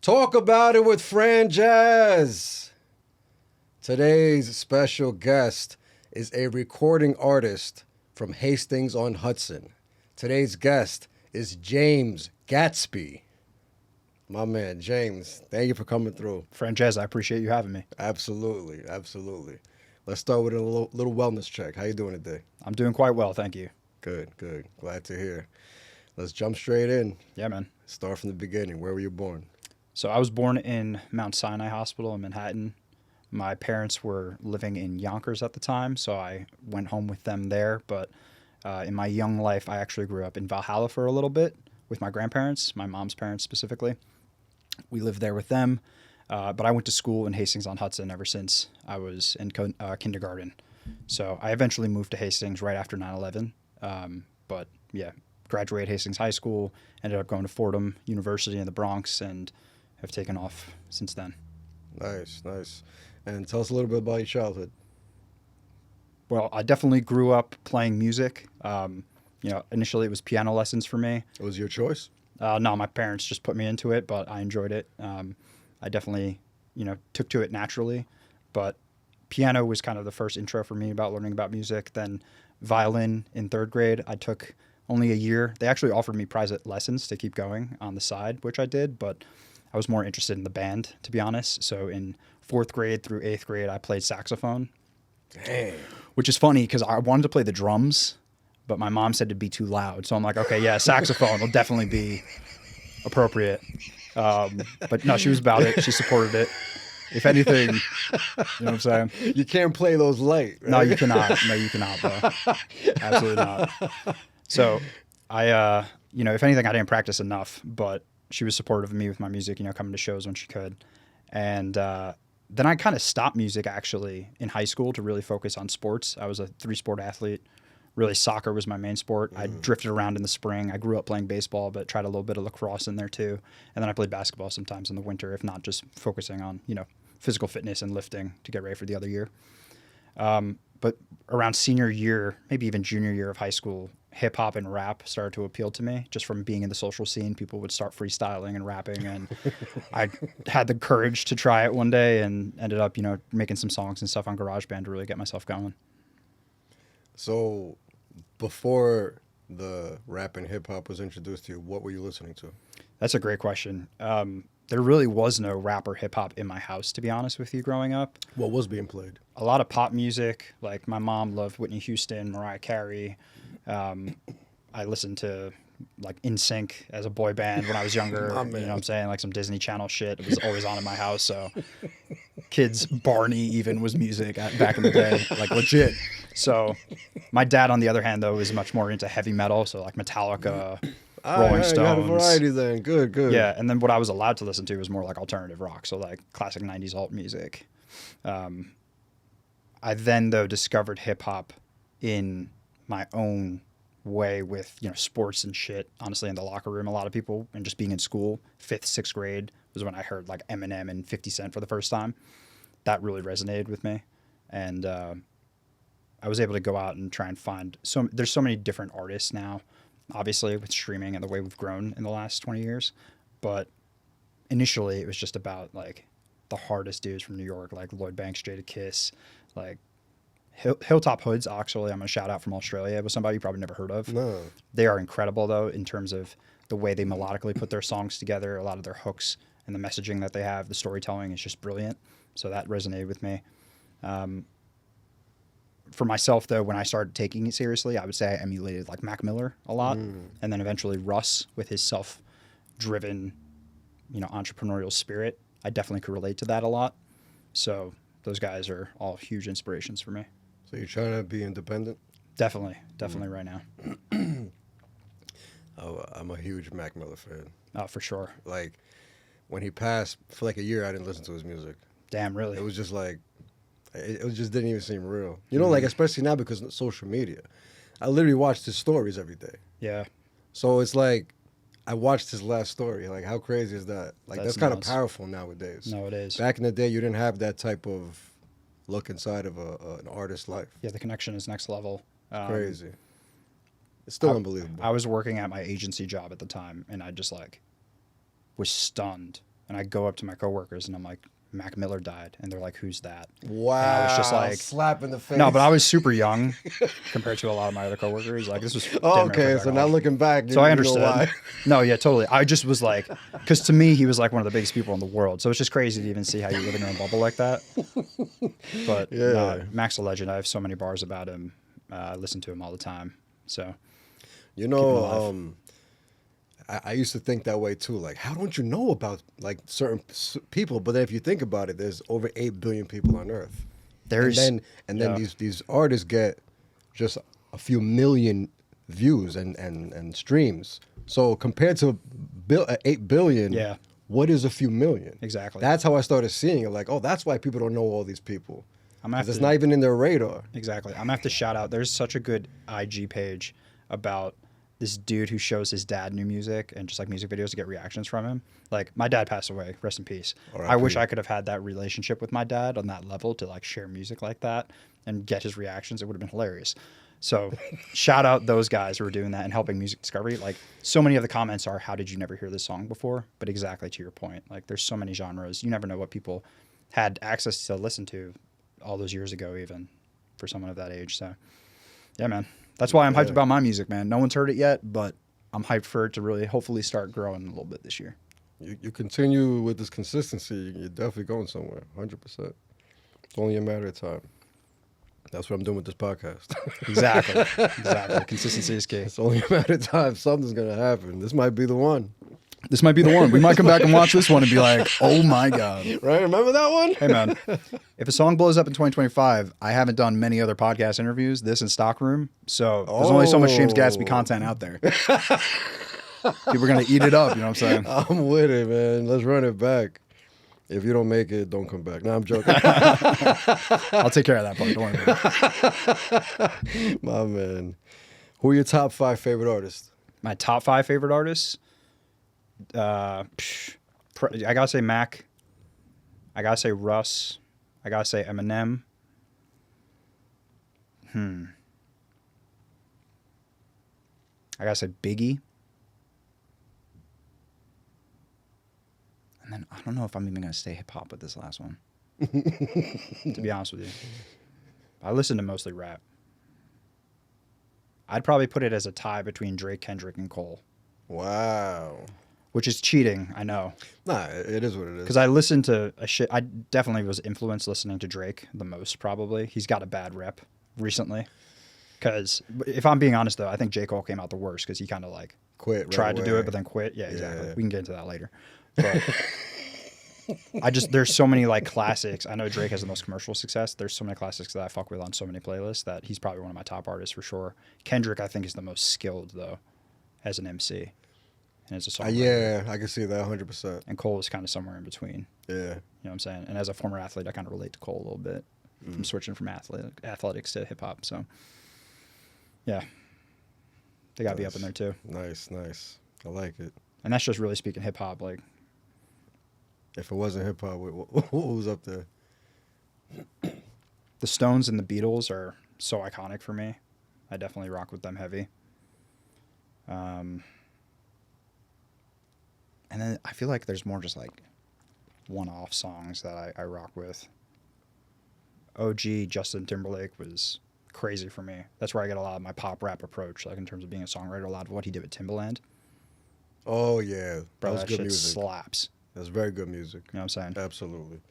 Talk About It with Franjez. Today's special guest is a recording artist from Hastings-on-Hudson. Today's guest is James Gatzby. My man, James, thank you for coming through. Franjez, I appreciate you having me. Absolutely. Let's start with a little wellness check. How you doing today? I'm doing quite well, thank you. Good. Glad to hear. Let's jump straight in. Yeah, man. Start from the beginning. Where were you born? So I was born in Mount Sinai Hospital in Manhattan. My parents were living in Yonkers at the time, so I went home with them there. But in my young life, I actually grew up in Valhalla for a little bit with my grandparents, my mom's parents specifically. We lived there with them, but I went to school in Hastings-on-Hudson ever since I was in kindergarten. So I eventually moved to Hastings right after 9/11. But yeah, graduated Hastings High School, ended up going to Fordham University in the Bronx, and have taken off since then. Nice. And tell us a little bit about your childhood. Well, I definitely grew up playing music. Initially it was piano lessons for me. It was your choice? No, my parents just put me into it, but I enjoyed it. I definitely, took to it naturally. But piano was kind of the first intro for me about learning about music. Then violin in third grade, I took only a year. They actually offered me private lessons to keep going on the side, which I did, but I was more interested in the band, to be honest. So in fourth grade through eighth grade, I played saxophone. Dang. Which is funny because I wanted to play the drums, but my mom said it'd be too loud. So I'm like, okay, yeah, saxophone will definitely be appropriate. But no, she was about it. She supported it. If anything, you know what I'm saying? You can't play those light, right? No, you cannot. Bro. Absolutely not. So I, if anything, I didn't practice enough, but she was supportive of me with my music, coming to shows when she could. And then I kind of stopped music actually in high school to really focus on sports. I was a 3-sport athlete. Really, soccer was my main sport. I drifted around in the spring. I grew up playing baseball, but tried a little bit of lacrosse in there too. And then I played basketball sometimes in the winter, if not just focusing on, physical fitness and lifting to get ready for the other year. But around senior year, maybe even junior year of high school, hip hop and rap started to appeal to me just from being in the social scene. People would start freestyling and rapping, and I had the courage to try it one day and ended up, making some songs and stuff on GarageBand to really get myself going. So before the rap and hip hop was introduced to you, what were you listening to? That's a great question. There really was no rap or hip hop in my house, to be honest with you, growing up. What was being played? A lot of pop music. Like my mom loved Whitney Houston, Mariah Carey. I listened to like NSYNC as a boy band when I was younger. You know what I'm saying? Like some Disney Channel shit. It was always on in my house. So kids, Barney even was music back in the day, like legit. So my dad, on the other hand, though, is much more into heavy metal. So like Metallica, Rolling Stones. You had a variety then. Good. Yeah, and then what I was allowed to listen to was more like alternative rock, so like classic 90s alt music. I then, though, discovered hip-hop in my own way with, sports and shit, honestly, in the locker room. A lot of people, and just being in school, 5th, 6th grade was when I heard like Eminem and 50 Cent for the first time. That really resonated with me. And I was able to go out and try and find, there's so many different artists now, obviously, with streaming and the way we've grown in the last 20 years. But initially, it was just about, like, the hardest dudes from New York, like Lloyd Banks, Jadakiss, like Hilltop Hoods, actually, I'm going to shout out from Australia. It was somebody you probably never heard of. No. They are incredible, though, in terms of the way they melodically put their songs together, a lot of their hooks and the messaging that they have, the storytelling is just brilliant. So that resonated with me. For myself, though, when I started taking it seriously, I would say I emulated like Mac Miller a lot, and then eventually Russ with his self-driven, entrepreneurial spirit. I definitely could relate to that a lot. So those guys are all huge inspirations for me. So you're trying to be independent? Definitely right now. Oh, I'm a huge Mac Miller fan. Oh, for sure. Like, when he passed, for like a year, I didn't listen to his music. Damn, really? It was just like, it just didn't even seem real. Like, especially now because of social media. I literally watched his stories every day. Yeah. So it's like, I watched his last story. Like, how crazy is that? Like, that's kind of powerful nowadays. No, it is. Back in the day, you didn't have that type of look inside of an artist's life. Yeah, the connection is next level. Crazy. It's still unbelievable. I was working at my agency job at the time, and I just, like, was stunned and I go up to my coworkers and I'm like, Mac Miller died, and they're like, who's that? Wow. And I was just like, slap in the face. no, but I was super young compared to a lot of my other coworkers. Like this was okay. So now looking back, so I understood. Know why. No, yeah, totally. I just was like, because to me, he was like one of the biggest people in the world. So it's just crazy to even see how you live in your own bubble like that. But Mac's a legend. I have so many bars about him. I listen to him all the time. So, you know, I used to think that way too. Like, how don't you know about like certain people? But then if you think about it, there's over 8 billion people on Earth. And then these artists get just a few million views and streams. So compared to 8 billion, what is a few million? Exactly. That's how I started seeing it. Like, oh, that's why people don't know all these people. It's not even in their radar. Exactly. I'm gonna have to shout out. There's such a good IG page about this dude who shows his dad new music and just like music videos to get reactions from him. Like my dad passed away, rest in peace. I wish I could have had that relationship with my dad on that level to like share music like that and get his reactions. It would have been hilarious. So shout out those guys who are doing that and helping music discovery. Like so many of the comments are, how did you never hear this song before? But exactly to your point, like there's so many genres. You never know what people had access to listen to all those years ago, even for someone of that age. So yeah, man. That's why I'm hyped about my music, man. No one's heard it yet, but I'm hyped for it to really hopefully start growing a little bit this year. You continue with this consistency, you're definitely going somewhere, 100%. It's only a matter of time. That's what I'm doing with this podcast. Exactly. Consistency is key. It's only a matter of time. Something's going to happen. This might be the one. This might be the one. We might come back and watch this one and be like, oh my God. Right? Remember that one? Hey, man. If a song blows up in 2025, I haven't done many other podcast interviews, this in Stockroom. So there's only so much James Gatsby content out there. People are going to eat it up. You know what I'm saying? I'm with it, man. Let's run it back. If you don't make it, don't come back. No, I'm joking. I'll take care of that part. Don't worry about it. My man. Who are your top 5 favorite artists? My top 5 favorite artists? I gotta say Mac. I gotta say Russ. I gotta say Eminem. I gotta say Biggie. And then I don't know if I'm even gonna stay hip hop with this last one. To be honest with you, I listen to mostly rap. I'd probably put it as a tie between Drake, Kendrick, and Cole. Wow. Which is cheating, I know. Nah, it is what it is. Because I listened to a shit. I definitely was influenced listening to Drake the most, probably. He's got a bad rep recently. Because if I'm being honest, though, I think J. Cole came out the worst because he kind of like tried to do it, but then quit. Yeah, exactly. Yeah. We can get into that later. But there's so many like classics. I know Drake has the most commercial success. There's so many classics that I fuck with on so many playlists that he's probably one of my top artists for sure. Kendrick, I think, is the most skilled, though, as an MC. And as a songwriter. Yeah, I can see that 100%. And Cole is kind of somewhere in between. Yeah. You know what I'm saying? And as a former athlete, I kind of relate to Cole a little bit from switching from athletics to hip hop. So, yeah. They got to be up in there too. Nice. I like it. And that's just really speaking hip hop. Like, if it wasn't hip hop, what was up there? The Stones and the Beatles are so iconic for me. I definitely rock with them heavy. And then I feel like there's more just like one-off songs that I rock with. OG Justin Timberlake was crazy for me. That's where I get a lot of my pop rap approach, like in terms of being a songwriter. A lot of what he did with Timbaland. Oh yeah, bro, that was good shit music. Slaps. That's very good music. You know what I'm saying? Absolutely.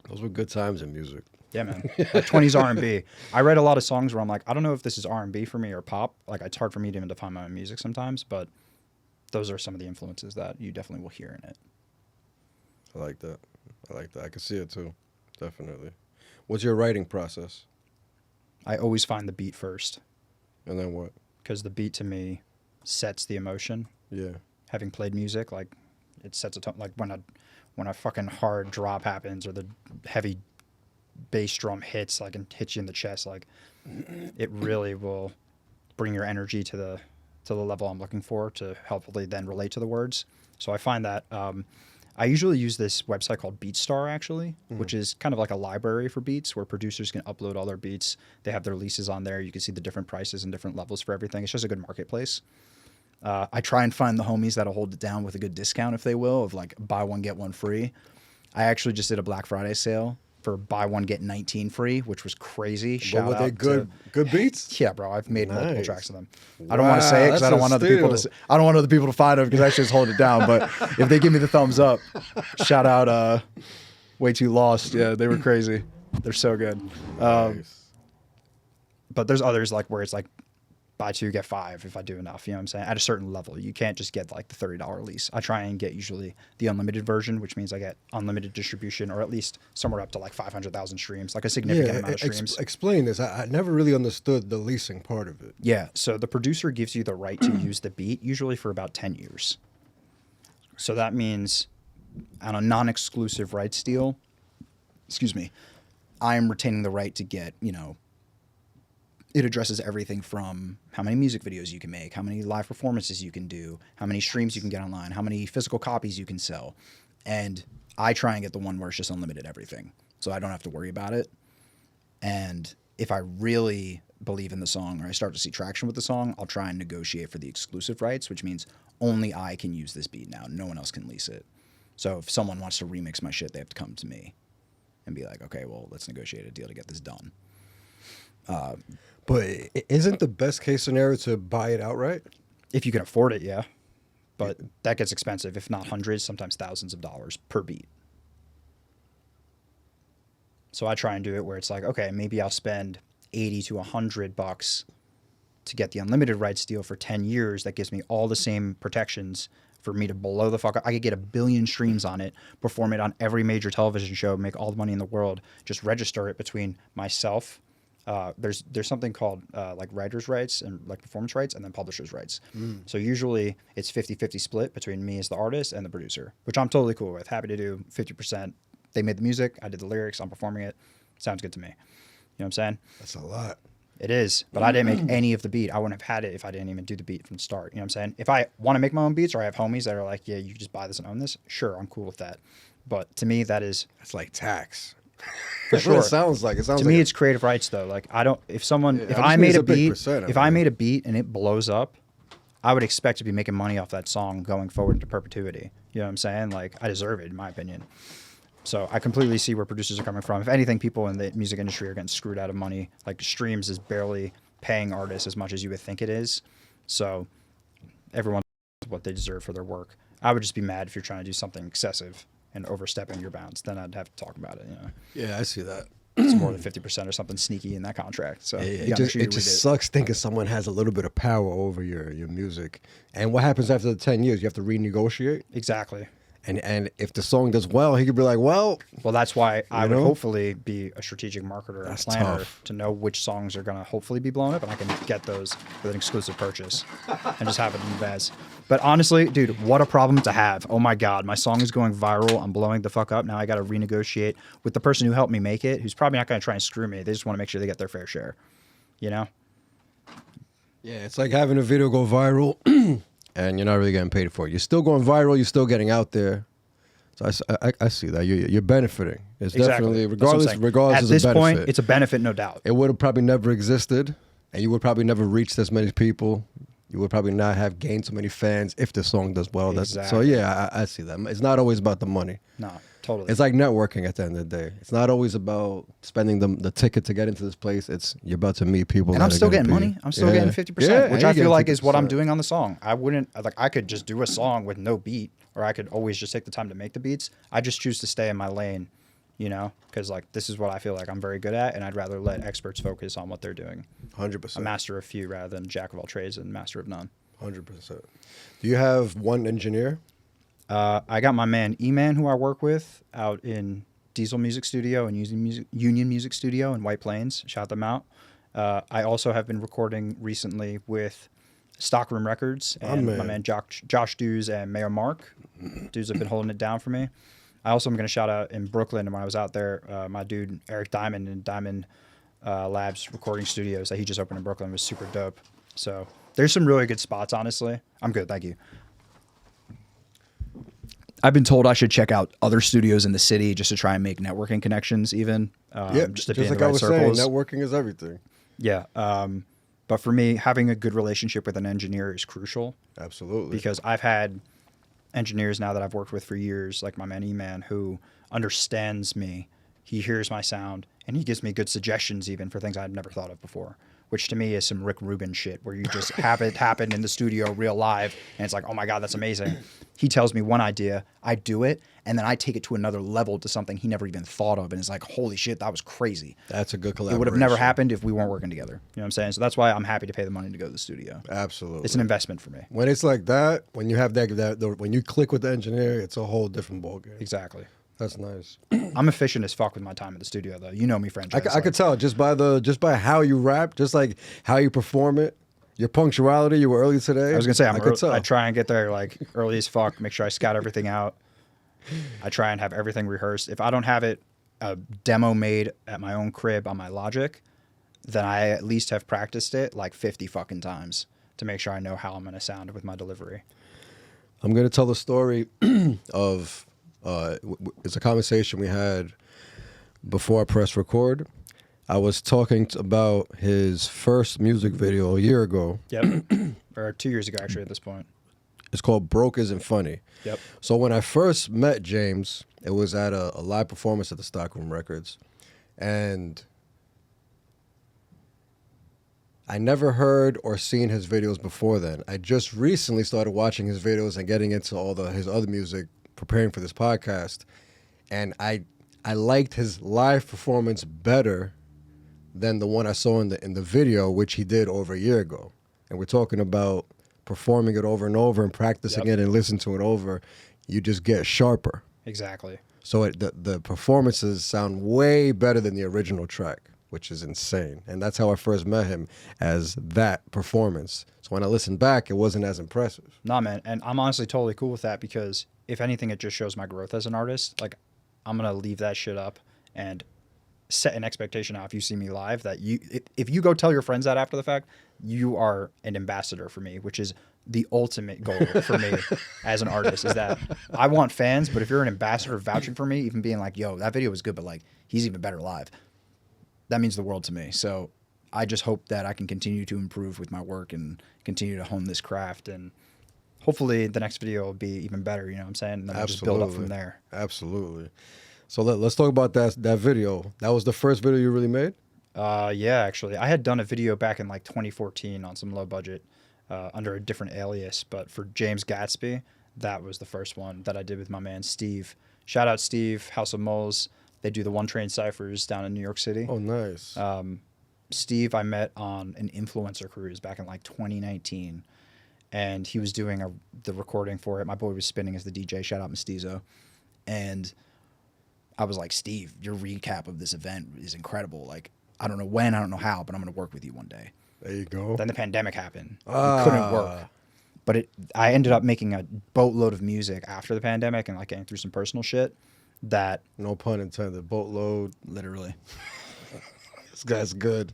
Those were good times in music. Yeah, man. Like 20s R&B. I read a lot of songs where I'm like, I don't know if this is R&B for me or pop. Like it's hard for me to even define my own music sometimes, but those are some of the influences that you definitely will hear in it. I like that. I can see it too. Definitely. What's your writing process? I always find the beat first. And then what? Because the beat to me sets the emotion. Yeah. Having played music, like it sets a tone. Like when a fucking hard drop happens or the heavy bass drum hits, like and hits you in the chest, like it really will bring your energy to the level I'm looking for to helpfully then relate to the words. So I find that I usually use this website called BeatStar, actually, which is kind of like a library for beats where producers can upload all their beats. They have their leases on there. You can see the different prices and different levels for everything. It's just a good marketplace. I try and find the homies that'll hold it down with a good discount, if they will, of like buy one, get one free. I actually just did a Black Friday sale for buy one, get 19 free, which was crazy. But were they good beats? Yeah, bro. I've made multiple Nice. tracks of them. I don't want to say it because I don't want other people to. I don't want other people to find them because I should just hold it down. But if they give me the thumbs up, shout out. Way Too Lost. Yeah, they were crazy. They're so good. Nice. But there's others like where it's like buy two, get five if I do enough. You know what I'm saying? At a certain level. You can't just get like the $30 lease. I try and get usually the unlimited version, which means I get unlimited distribution or at least somewhere up to like 500,000 streams, like a significant amount of streams. Explain this. I never really understood the leasing part of it. Yeah. So the producer gives you the right to use the beat, usually for about 10 years. So that means on a non-exclusive rights deal, I am retaining the right to get, it addresses everything from how many music videos you can make, how many live performances you can do, how many streams you can get online, how many physical copies you can sell. And I try and get the one where it's just unlimited everything. So I don't have to worry about it. And if I really believe in the song or I start to see traction with the song, I'll try and negotiate for the exclusive rights, which means only I can use this beat now. No one else can lease it. So if someone wants to remix my shit, they have to come to me and be like, okay, well, let's negotiate a deal to get this done. But isn't the best case scenario to buy it outright? If you can afford it, yeah. But that gets expensive, if not hundreds, sometimes thousands of dollars per beat. So I try and do it where it's like, okay, maybe I'll spend $80 to $100 to get the unlimited rights deal for 10 years. That gives me all the same protections for me to blow the fuck up. I could get 1 billion streams on it, perform it on every major television show, make all the money in the world, just register it between myself. There's something called like writer's rights and like performance rights and then publisher's rights. So usually it's 50-50 split between me as the artist and the producer, which I'm totally cool with. Happy to do 50%. They made the music. I did the lyrics. I'm performing it. Sounds good to me. You know what I'm saying? That's a lot. It is, but I didn't make any of the beat. I wouldn't have had it if I didn't even do the beat from the start. You know what I'm saying? If I want to make my own beats or I have homies that are like, yeah, you just buy this and own this, sure, I'm cool with that. But to me, that's like tax. For That's sure. what it sounds like. To me, it's creative rights though. Like if I made a beat, I made a beat and it blows up, I would expect to be making money off that song going forward into perpetuity. You know what I'm saying? Like I deserve it, in my opinion. So I completely see where producers are coming from. If anything, people in the music industry are getting screwed out of money. Like streams is barely paying artists as much as you would think it is. So everyone knows what they deserve for their work. I would just be mad if you're trying to do something excessive and overstepping your bounds. Then I'd have to talk about it. Yeah, I see that. It's more than 50% or something sneaky in that contract. So it just sucks thinking someone has a little bit of power over your music. And what happens after the 10 years? You have to renegotiate? Exactly. And if the song does well, he could be like, well, that's why I would hopefully be a strategic marketer and planner tough. to know which songs are going to hopefully be blown up, and I can get those with an exclusive purchase and just have it in the Vaz. But honestly, dude, what a problem to have. Oh my God, my song is going viral. I'm blowing the fuck up. Now I got to renegotiate with the person who helped me make it, who's probably not going to try and screw me. They just want to make sure they get their fair share, you know? Yeah, it's like having a video go viral and you're not really getting paid for it. You're still going viral. You're still getting out there. So I see that. You're benefiting. It's definitely, regardless at of this benefit. point, it's a benefit, no doubt. It would have probably never existed, and you would probably never reach this many people. You would probably not have gained so many fans if the song does well. Exactly. So yeah, I see that. It's not always about the money. No, totally. It's like networking at the end of the day. It's not always about spending the ticket to get into this place. It's you're about to meet people. And I'm still getting money. I'm still getting 50%, which I feel like is what I'm doing on the song. I could just do a song with no beat, or I could always just take the time to make the beats. I just choose to stay in my lane, because like this is what I feel like I'm very good at, and I'd rather let experts focus on what they're doing. 100%. A master of few rather than jack of all trades and master of none. 100%. Do you have one engineer? I got my man E-Man, who I work with out in Diesel Music Studio and Union Music Studio in White Plains. Shout them out. I also have been recording recently with Stockroom Records and my man Josh Dews and Mayor Mark. Dudes have been holding it down for me. I also am going to shout out in Brooklyn, and when I was out there, my dude Eric Diamond in Diamond Labs Recording Studios that he just opened in Brooklyn was super dope. So there's some really good spots, honestly. I'm good, thank you. I've been told I should check out other studios in the city just to try and make networking connections even. Just like I was saying, networking is everything. Yeah. But for me, having a good relationship with an engineer is crucial. Absolutely. Because I've had engineers now that I've worked with for years, like my man E-Man, who understands me. He hears my sound, and he gives me good suggestions even for things I'd never thought of before, which to me is some Rick Rubin shit, where you just have it happen in the studio real live, and it's like, oh my God, that's amazing. He tells me one idea, I do it, and then I take it to another level, to something he never even thought of, and it's like, holy shit, that was crazy. That's a good collaboration. It would have never happened if we weren't working together. You know what I'm saying? So that's why I'm happy to pay the money to go to the studio. Absolutely. It's an investment for me. When it's like that, when you have when you click with the engineer, it's a whole different ballgame. Exactly. That's nice. I'm efficient as fuck with my time at the studio, though. You know me, Franjez. I could tell just by how you rap, just like how you perform it, your punctuality. You were early today. I was gonna say I try and get there like early as fuck. Make sure I scout everything out. I try and have everything rehearsed. If I don't have it a demo made at my own crib on my Logic, then I at least have practiced it like 50 fucking times to make sure I know how I'm gonna sound with my delivery. I'm gonna tell the story of. It's a conversation we had before I pressed record. I was talking about his first music video a year ago. Yep. Or 2 years ago, actually, at this point. It's called Broke Isn't Funny. Yep. So when I first met James, it was at a live performance at the Stockroom Records. And I never heard or seen his videos before then. I just recently started watching his videos and getting into all his other music, preparing for this podcast, and I liked his live performance better than the one I saw in the video, which he did over a year ago. And we're talking about performing it over and over and practicing it and listening to it over. You just get sharper. Exactly. So the performances sound way better than the original track, which is insane. And that's how I first met him, as that performance. So when I listened back, it wasn't as impressive. Nah, man, and I'm honestly totally cool with that, because if anything, it just shows my growth as an artist. Like, I'm going to leave that shit up and set an expectation out if you see me live, that if you go tell your friends that after the fact, you are an ambassador for me, which is the ultimate goal for me as an artist, is that I want fans, but if you're an ambassador vouching for me, even being like, yo, that video was good, but like, he's even better live, that means the world to me. So I just hope that I can continue to improve with my work and continue to hone this craft, and hopefully the next video will be even better, you know what I'm saying? And then we'll just build up from there. Absolutely. So let's talk about that video. That was the first video you really made? Yeah, actually. I had done a video back in like 2014 on some low budget under a different alias, but for James Gatzby, that was the first one that I did with my man Steve. Shout out Steve, House of Moles. They do the One Train Cyphers down in New York City. Oh, nice. Steve I met on an influencer cruise back in like 2019. And he was doing the recording for it. My boy was spinning as the DJ. Shout out Mestizo. And I was like, Steve, your recap of this event is incredible. Like, I don't know when, I don't know how, but I'm going to work with you one day. There you go. Then the pandemic happened. It couldn't work. But I ended up making a boatload of music after the pandemic and like getting through some personal shit that... No pun intended. Boatload. Literally. This guy's good.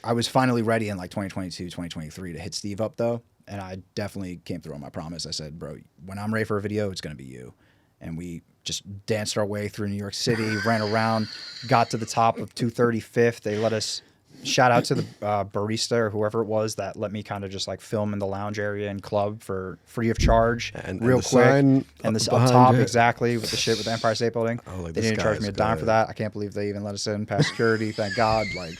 I was finally ready in like 2022, 2023 to hit Steve up, though. And I definitely came through on my promise. I said, bro, when I'm ready for a video, it's going to be you. And we just danced our way through New York City, ran around, got to the top of 235th. They let us, shout out to the barista or whoever it was that let me kind of just like film in the lounge area and club for free of charge, and real the quick. Sign and this up up top, it. Exactly, with the shit with the Empire State Building. Oh, like, they didn't charge me a dime for that. I can't believe they even let us in past security. Thank God. Like,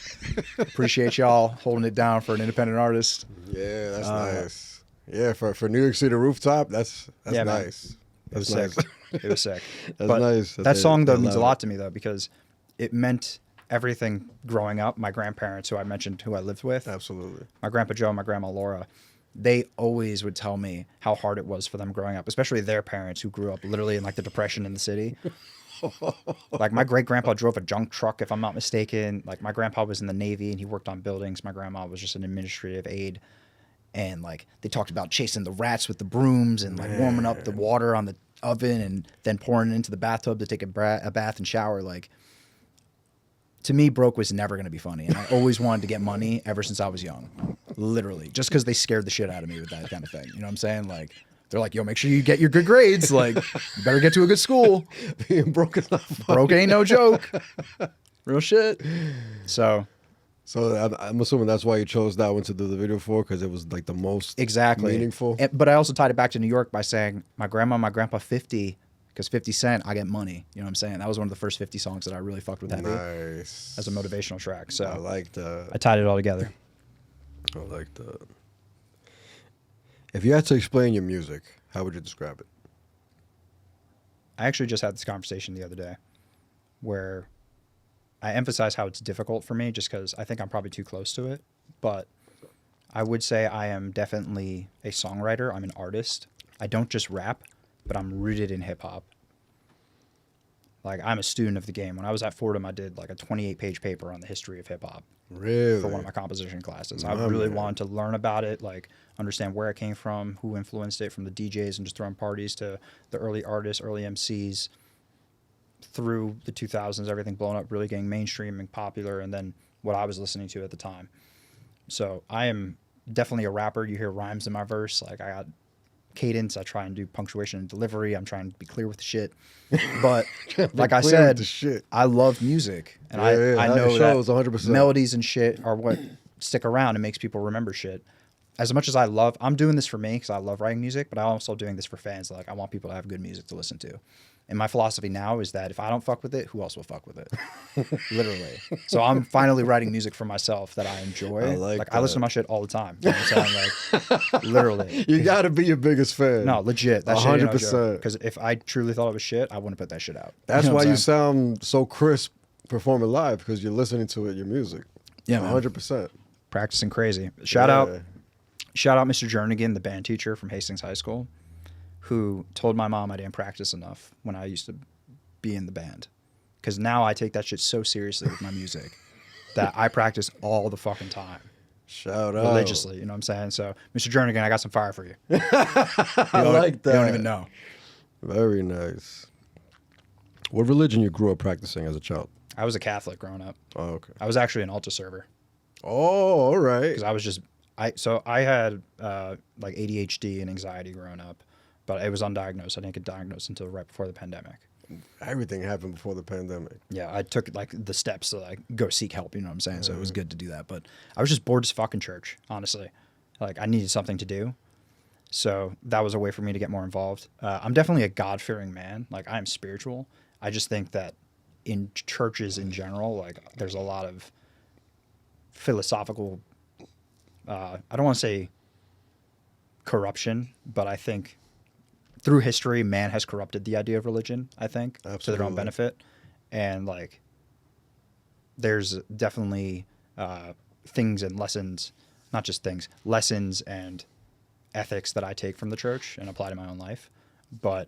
appreciate y'all holding it down for an independent artist. Yeah, that's nice. Yeah, for New York City rooftop, that's yeah, nice. It was sick. It was sick. That's but nice. That song, though, means a lot to me, though, because it meant everything growing up. My grandparents, who I mentioned, who I lived with. Absolutely. My Grandpa Joe and my Grandma Laura, they always would tell me how hard it was for them growing up, especially their parents who grew up literally in like the Depression in the city. Like my great-grandpa drove a junk truck, if I'm not mistaken. Like my grandpa was in the Navy and he worked on buildings. My grandma was just an administrative aide. And like they talked about chasing the rats with the brooms and like warming up the water on the oven and then pouring it into the bathtub to take a bath and shower. Like, to me, broke was never going to be funny. And I always wanted to get money ever since I was young. Literally. Just because they scared the shit out of me with that kind of thing. You know what I'm saying? Like, they're like, yo, make sure you get your good grades. Like, you better get to a good school. Being broke is not funny. Broke ain't no joke. Real shit. So, So I'm assuming that's why you chose that one to do the video for, because it was like the most meaningful. But I also tied it back to New York by saying my grandma, my grandpa, 50, because 50 Cent, I get money. You know what I'm saying? That was one of the first 50 songs that I really fucked with heavy. Nice. As a motivational track. So I like that. I tied it all together. I like that. If you had to explain your music, how would you describe it? I actually just had this conversation the other day where I emphasize how it's difficult for me just because I think I'm probably too close to it. But I would say I am definitely a songwriter. I'm an artist. I don't just rap, but I'm rooted in hip hop. Like, I'm a student of the game. When I was at Fordham, I did like a 28-page paper on the history of hip hop. Really? For one of my composition classes. I really wanted to learn about it, like understand where it came from, who influenced it, from the DJs and just throwing parties to the early artists, early MCs, through the 2000s, everything blowing up, really getting mainstream and popular, and then what I was listening to at the time. So I am definitely a rapper. You hear rhymes in my verse. Like, I got cadence. I try and do punctuation and delivery. I'm trying to be clear with the shit. But like I said, I love music. And I know that 100%. Melodies and shit are what stick around and makes people remember shit. As much as I'm doing this for me because I love writing music, but I'm also doing this for fans. Like, I want people to have good music to listen to. And my philosophy now is that if I don't fuck with it, who else will fuck with it? Literally. So I'm finally writing music for myself that I enjoy. I listen to my shit all the time. You know what I'm saying? Like, literally. You got to be your biggest fan. No, legit. That 100%. Because if I truly thought it was shit, I wouldn't put that shit out. That's why you sound so crisp performing live, because you're listening to it, your music. Yeah, 100%. Practicing crazy. Shout out Mr. Jernigan, the band teacher from Hastings High School, who told my mom I didn't practice enough when I used to be in the band. Because now I take that shit so seriously with my music that I practice all the fucking time. Shout out. Religiously, you know what I'm saying? So, Mr. Jernigan, I got some fire for you. I like that. You don't even know. Very nice. What religion you grew up practicing as a child? I was a Catholic growing up. Oh, okay. I was actually an altar server. Oh, all right. Because I was just... I had like ADHD and anxiety growing up. But it was undiagnosed. I didn't get diagnosed until right before the pandemic. Everything happened before the pandemic. Yeah, I took like the steps to like go seek help, you know what I'm saying? So it was good to do that. But I was just bored as fucking church, honestly. Like, I needed something to do. So that was a way for me to get more involved. I'm definitely a God-fearing man. Like, I am spiritual. I just think that in churches in general, like, there's a lot of philosophical, I don't want to say corruption, but I think through history, man has corrupted the idea of religion, I think, to their own benefit. And, like, there's definitely things and lessons, not just things, lessons and ethics that I take from the church and apply to my own life. But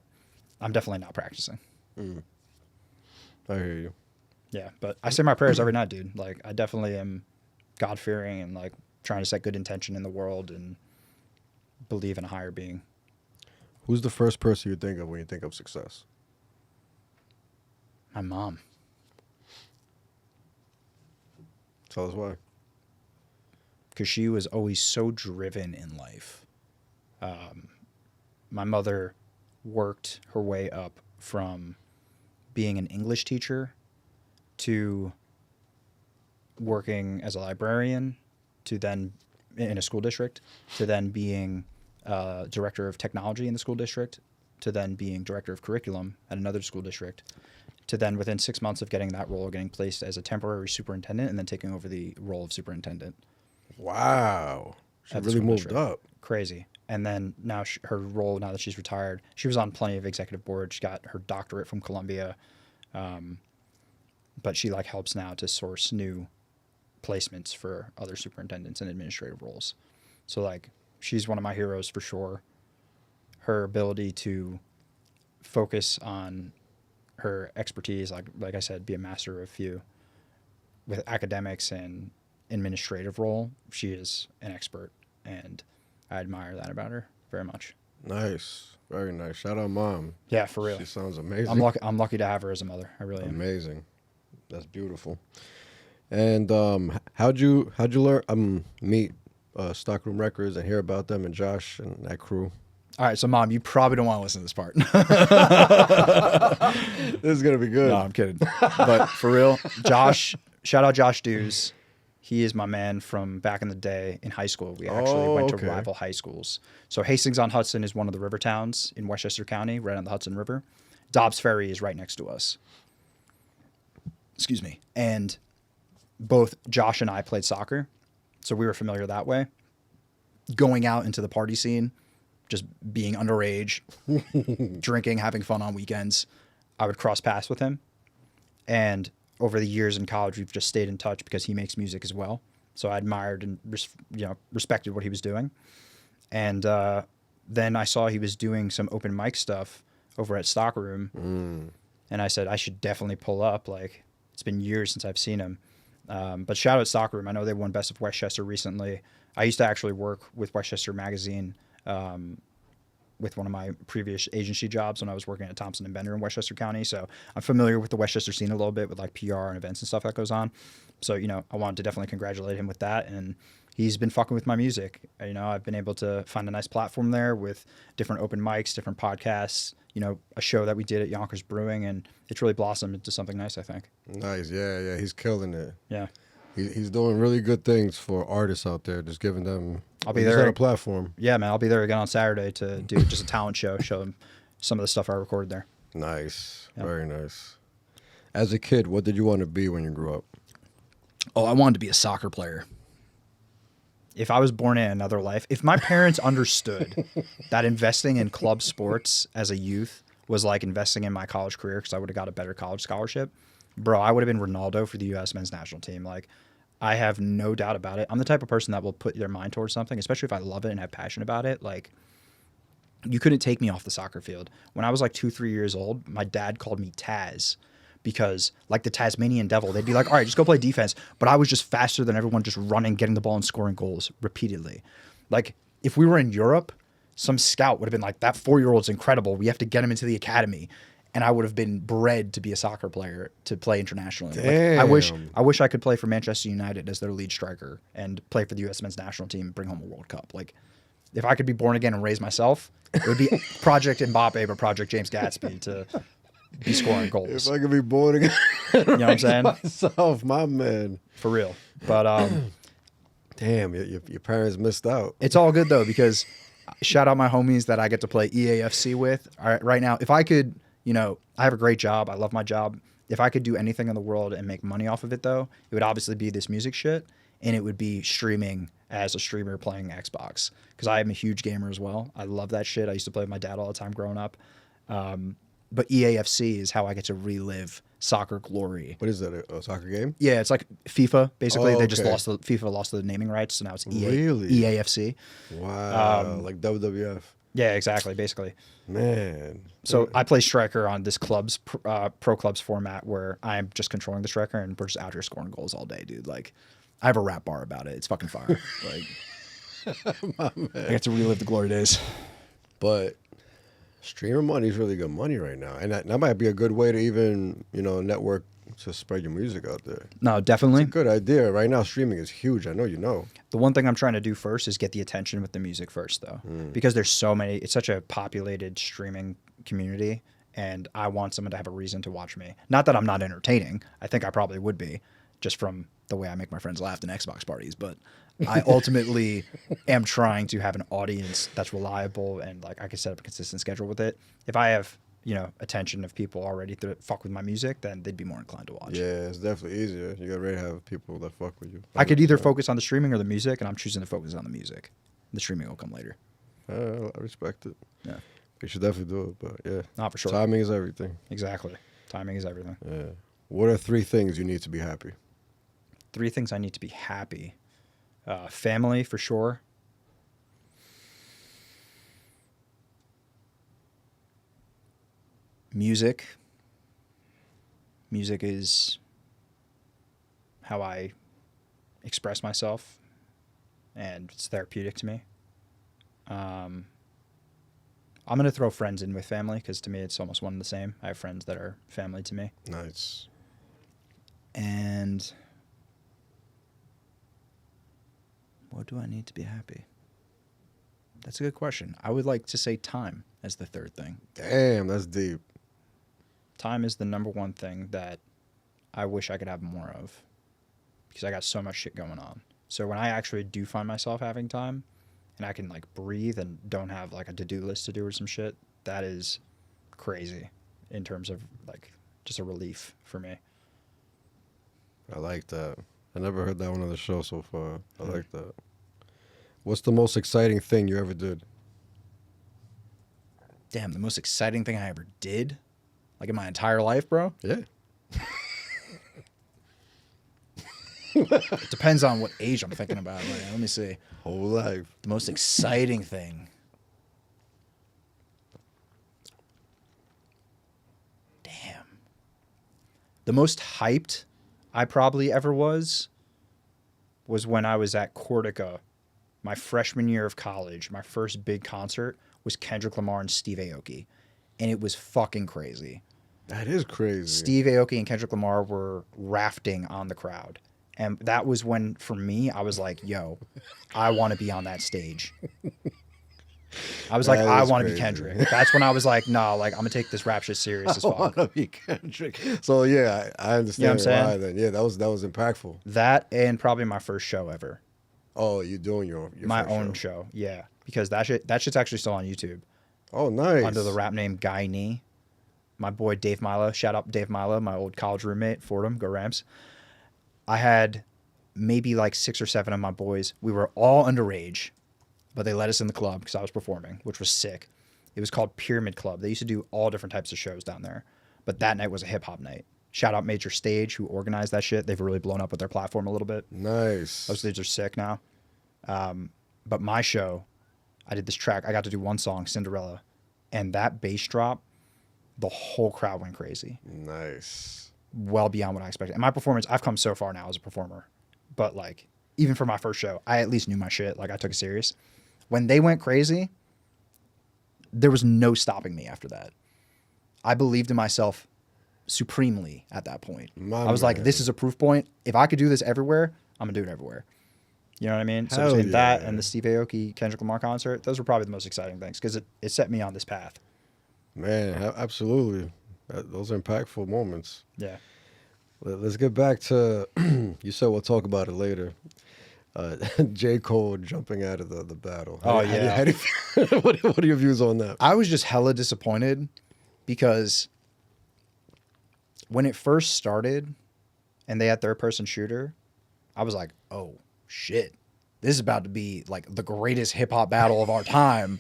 I'm definitely not practicing. I hear you. Yeah, but I say my prayers every night, dude. Like, I definitely am God-fearing and, like, trying to set good intention in the world and believe in a higher being. Who's the first person you think of when you think of success? My mom. Tell us why. Because she was always so driven in life. My mother worked her way up from being an English teacher to working as a librarian to then in a school district to then being director of technology in the school district, to then being director of curriculum at another school district, to then within 6 months of getting that role, getting placed as a temporary superintendent and then taking over the role of superintendent. Wow. She really moved up. Crazy. And then now her role, now that she's retired, she was on plenty of executive boards. She got her doctorate from Columbia. But she like helps now to source new placements for other superintendents and administrative roles. So like, she's one of my heroes for sure. Her ability to focus on her expertise, like I said, be a master of few. With academics and administrative role, she is an expert, and I admire that about her very much. Nice. Very nice. Shout out Mom. Yeah, for real. She sounds amazing. I'm lucky to have her as a mother. I really am. Amazing. That's beautiful. And how'd you meet Stockroom Records and hear about them and Josh and that crew? All right, so Mom, you probably don't want to listen to this part. This is gonna be good. No, I'm kidding. But for real, Josh, shout out Josh Dews. He is my man from back in the day in high school. We actually went to rival high schools. So Hastings-on-Hudson is one of the river towns in Westchester County, right on the Hudson River. Dobbs Ferry is right next to us. Excuse me. And both Josh and I played soccer, so we were familiar that way. Going out into the party scene, just being underage, drinking, having fun on weekends, I would cross paths with him. And over the years in college, we've just stayed in touch because he makes music as well. So I admired and respected what he was doing. And then I saw he was doing some open mic stuff over at Stockroom. And I said, I should definitely pull up. Like, it's been years since I've seen him. But shout out Stockroom. I know they won Best of Westchester recently. I used to actually work with Westchester Magazine with one of my previous agency jobs when I was working at Thompson & Bender in Westchester County. So I'm familiar with the Westchester scene a little bit with like PR and events and stuff that goes on. So, I wanted to definitely congratulate him with that. And he's been fucking with my music. I've been able to find a nice platform there with different open mics, different podcasts, a show that we did at Yonkers Brewing, and it's really blossomed into something nice, I think. Nice. Yeah. He's killing it. Yeah. He's doing really good things for artists out there, just giving them I'll be there a platform. Yeah, man. I'll be there again on Saturday to do just a talent show, show them some of the stuff I recorded there. Nice. Yep. Very nice. As a kid, what did you want to be when you grew up? Oh, I wanted to be a soccer player. If I was born in another life, if my parents understood that investing in club sports as a youth was like investing in my college career because I would have got a better college scholarship, bro, I would have been Ronaldo for the U.S. men's national team. Like, I have no doubt about it. I'm the type of person that will put their mind towards something, especially if I love it and have passion about it. Like, you couldn't take me off the soccer field. When I was like 2-3 years old, my dad called me Taz because, like the Tasmanian devil, they'd be like, all right, just go play defense. But I was just faster than everyone, just running, getting the ball and scoring goals repeatedly. Like, if we were in Europe, some scout would have been like, that 4-year-old's incredible. We have to get him into the academy. And I would have been bred to be a soccer player to play internationally. Like, I wish I could play for Manchester United as their lead striker and play for the U.S. men's national team and bring home a World Cup. Like, if I could be born again and raise myself, it would be Project Mbappe or Project James Gatsby to be scoring goals. If I could be born again, you know what I'm saying? Myself, my man. For real. But damn, your parents missed out. It's all good though, because shout out my homies that I get to play EAFC with. All right now, if I could. I have a great job. I love my job. If I could do anything in the world and make money off of it, though, it would obviously be this music shit, and it would be streaming as a streamer playing Xbox, because I am a huge gamer as well. I love that shit. I used to play with my dad all the time growing up. But EAFC is how I get to relive soccer glory. What is that, a soccer game? Yeah, it's like FIFA, basically. Oh, they just FIFA lost the naming rights, so now it's Really? EAFC. Wow, like WWF. Yeah, exactly, basically. Man. So I play striker on this pro clubs format where I'm just controlling the striker and we're just out here scoring goals all day, dude. Like, I have a rap bar about it. It's fucking fire. Like, I get to relive the glory days. But streamer money is really good money right now, and that might be a good way to even network to spread your music out there. No, definitely. It's a good idea. Right now, streaming is huge. I know you know. The one thing I'm trying to do first is get the attention with the music first, though, because there's so many. It's such a populated streaming community, and I want someone to have a reason to watch me. Not that I'm not entertaining. I think I probably would be, just from the way I make my friends laugh in Xbox parties. But I ultimately am trying to have an audience that's reliable, and like I can set up a consistent schedule with it. If I have attention of people already that fuck with my music, then they'd be more inclined to watch. Yeah, it's definitely easier. You gotta really have people that fuck with you. I could either focus on the streaming or the music, and I'm choosing to focus on the music. The streaming will come later. I respect it. Yeah. You should definitely do it, but yeah. Not for sure. Timing is everything. Exactly. Timing is everything. Yeah. What are 3 things you need to be happy? 3 things I need to be happy. Family, for sure. Music. Music is how I express myself, and it's therapeutic to me. I'm going to throw friends in with family, because to me it's almost one and the same. I have friends that are family to me. Nice. And what do I need to be happy? That's a good question. I would like to say time as the 3rd thing. Damn, that's deep. Time is the number 1 thing that I wish I could have more of. because I got so much shit going on. So when I actually do find myself having time and I can like breathe and don't have like a to-do list to do or some shit, that is crazy in terms of like just a relief for me. I like that. I never heard that one on the show so far. I like that. What's the most exciting thing you ever did? Damn, the most exciting thing I ever did? Like in my entire life, bro? Yeah. It depends on what age I'm thinking about. Like, let me see. Whole life. The most exciting thing. Damn. The most hyped I probably ever was when I was at Cortica, my freshman year of college. My first big concert was Kendrick Lamar and Steve Aoki, and it was fucking crazy. That is crazy. Steve Aoki and Kendrick Lamar were rafting on the crowd. And that was when, for me, I was like, yo, I want to be on that stage. I was like, I want to be Kendrick. That's when I was like, nah, like, I'm going to take this rap shit serious as I fuck. want to be Kendrick. So, yeah, I understand why then. Yeah, that was impactful. That and probably my first show ever. Oh, you're doing your my first own show. Yeah. Because that shit's actually still on YouTube. Oh, nice. Under the rap name Guy Nee. My boy Dave Milo, shout out Dave Milo, my old college roommate, Fordham, go Rams. I had maybe like 6 or 7 of my boys. We were all underage, but they let us in the club because I was performing, which was sick. It was called Pyramid Club. They used to do all different types of shows down there. But that night was a hip-hop night. Shout out Major Stage, who organized that shit. They've really blown up with their platform a little bit. Nice. Those dudes are sick now. But my show, I did this track. I got to do one song, Cinderella. And that bass drop, the whole crowd went crazy. Nice. Well beyond what I expected. And my performance, I've come so far now as a performer. But like, even for my first show, I at least knew my shit. Like, I took it serious. When they went crazy, there was no stopping me after that. I believed in myself supremely at that point. I was like, this is a proof point. If I could do this everywhere, I'm going to do it everywhere. You know what I mean? So between that and the Steve Aoki Kendrick Lamar concert, those were probably the most exciting things because it set me on this path. Man, absolutely. Those are impactful moments. Yeah. Let's get back to, you said we'll talk about it later. J. Cole jumping out of the battle. Oh, yeah. What are your views on that? I was just hella disappointed because when it first started and they had third-person shooter, I was like, oh, shit. This is about to be like the greatest hip-hop battle of our time.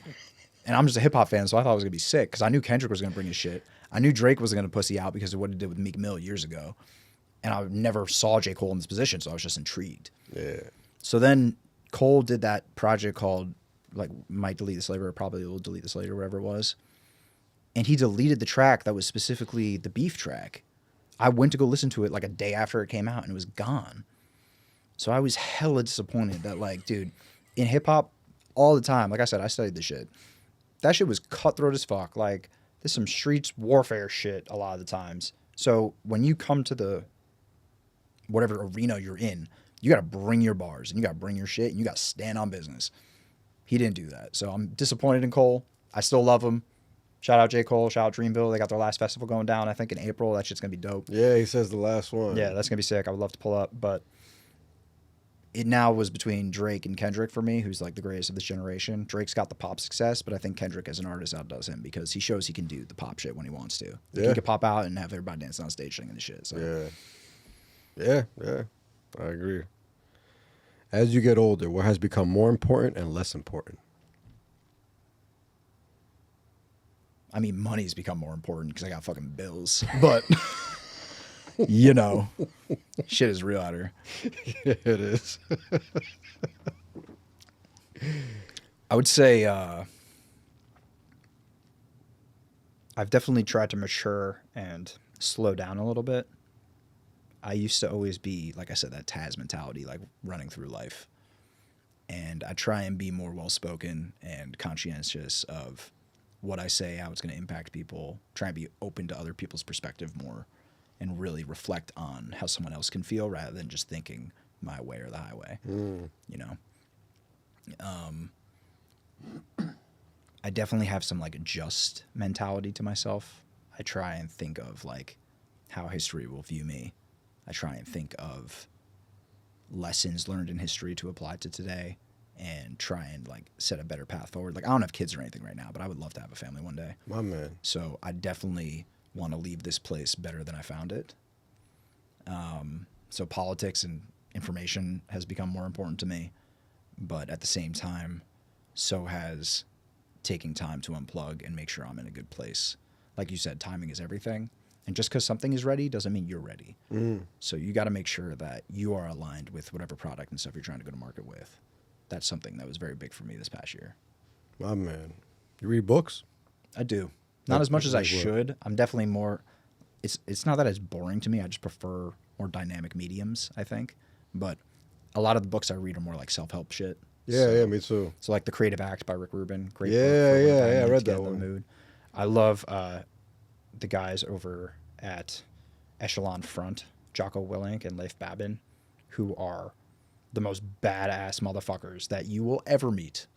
And I'm just a hip-hop fan, so I thought it was going to be sick because I knew Kendrick was going to bring his shit. I knew Drake was going to pussy out because of what he did with Meek Mill years ago. And I never saw J. Cole in this position, so I was just intrigued. Yeah. So then Cole did that project called, like, might delete this later, or probably will delete this later, whatever it was. And he deleted the track that was specifically the beef track. I went to go listen to it like a day after it came out, and it was gone. So I was hella disappointed that, like, dude, in hip-hop, all the time, like I said, I studied this shit. That shit was cutthroat as fuck. Like, there's some streets warfare shit a lot of the times. So when you come to the whatever arena you're in, you got to bring your bars and you got to bring your shit and you got to stand on business. He didn't do that. So I'm disappointed in Cole. I still love him. Shout out J. Cole. Shout out Dreamville. They got their last festival going down, I think, in April. That shit's going to be dope. Yeah, he says the last one. Yeah, that's going to be sick. I would love to pull up. But it now was between Drake and Kendrick for me, who's like the greatest of this generation. Drake's got the pop success, but I think Kendrick as an artist outdoes him because he shows he can do the pop shit when he wants to. Yeah. He can pop out and have everybody dancing on stage singing the shit. So. Yeah. I agree. As you get older, what has become more important and less important? I mean, money's become more important because I got fucking bills. But, you know, shit is real out here. Yeah, it is. I would say I've definitely tried to mature and slow down a little bit. I used to always be, like I said, that Taz mentality, like running through life. And I try and be more well-spoken and conscientious of what I say, how it's going to impact people, try and be open to other people's perspective more and really reflect on how someone else can feel rather than just thinking my way or the highway, you know? I definitely have some like just mentality to myself. I try and think of like how history will view me. I try and think of lessons learned in history to apply to today and try and like set a better path forward. Like I don't have kids or anything right now, but I would love to have a family one day. My man. So I definitely want to leave this place better than I found it. So politics and information has become more important to me, but at the same time, so has taking time to unplug and make sure I'm in a good place. Like you said, timing is everything. And just because something is ready doesn't mean you're ready. So you got to make sure that you are aligned with whatever product and stuff you're trying to go to market with. That's something that was very big for me this past year. My man. You read books? I do. Not as much as I should. I'm definitely more... It's not that it's boring to me. I just prefer more dynamic mediums, I think. But a lot of the books I read are more like self-help shit. Yeah, me too. So like The Creative Act by Rick Rubin. Great book. I read that one. Mood. I love the guys over at Echelon Front, Jocko Willink and Leif Babin, who are the most badass motherfuckers that you will ever meet.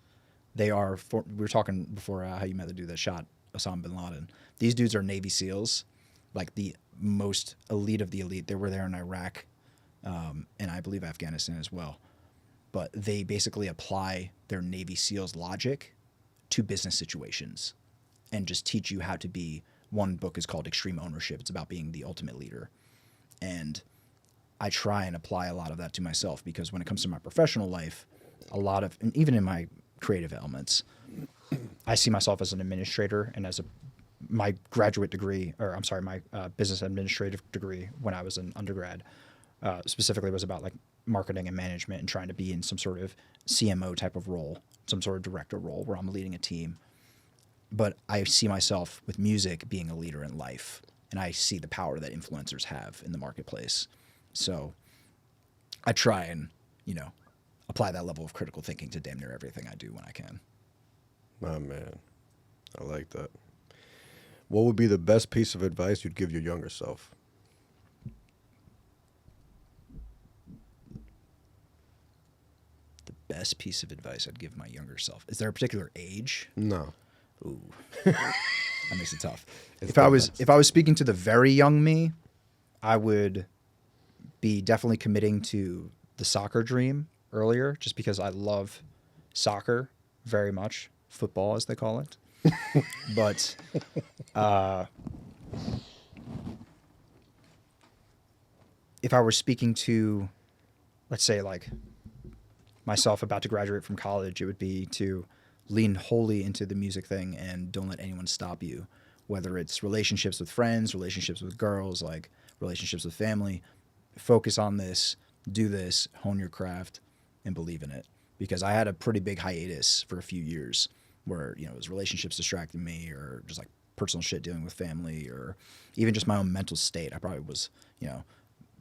They are, we were talking before how you met the dude that shot Osama bin Laden. These dudes are Navy SEALs, like the most elite of the elite. They were there in Iraq, and I believe Afghanistan as well. But they basically apply their Navy SEALs logic to business situations and just teach you how to be. One book is called Extreme Ownership. It's about being the ultimate leader. And I try and apply a lot of that to myself because when it comes to my professional life, and even in my creative elements, I see myself as an administrator and as my graduate degree, my business administrative degree when I was an undergrad, specifically was about like marketing and management and trying to be in some sort of CMO type of role, some sort of director role where I'm leading a team. But I see myself with music being a leader in life, and I see the power that influencers have in the marketplace. So I try and, apply that level of critical thinking to damn near everything I do when I can. My man. I like that. What would be the best piece of advice you'd give your younger self? The best piece of advice I'd give my younger self. Is there a particular age? No. Ooh. That makes it tough. If I was speaking to the very young me, I would be definitely committing to the soccer dream earlier, just because I love soccer very much, football as they call it. But if I were speaking to, let's say, like myself about to graduate from college, it would be to lean wholly into the music thing and don't let anyone stop you, whether it's relationships with friends, relationships with girls, like relationships with family. Focus on this, do this, hone your craft, and believe in it. Because I had a pretty big hiatus for a few years where, it was relationships distracting me or just like personal shit dealing with family or even just my own mental state. I probably was, a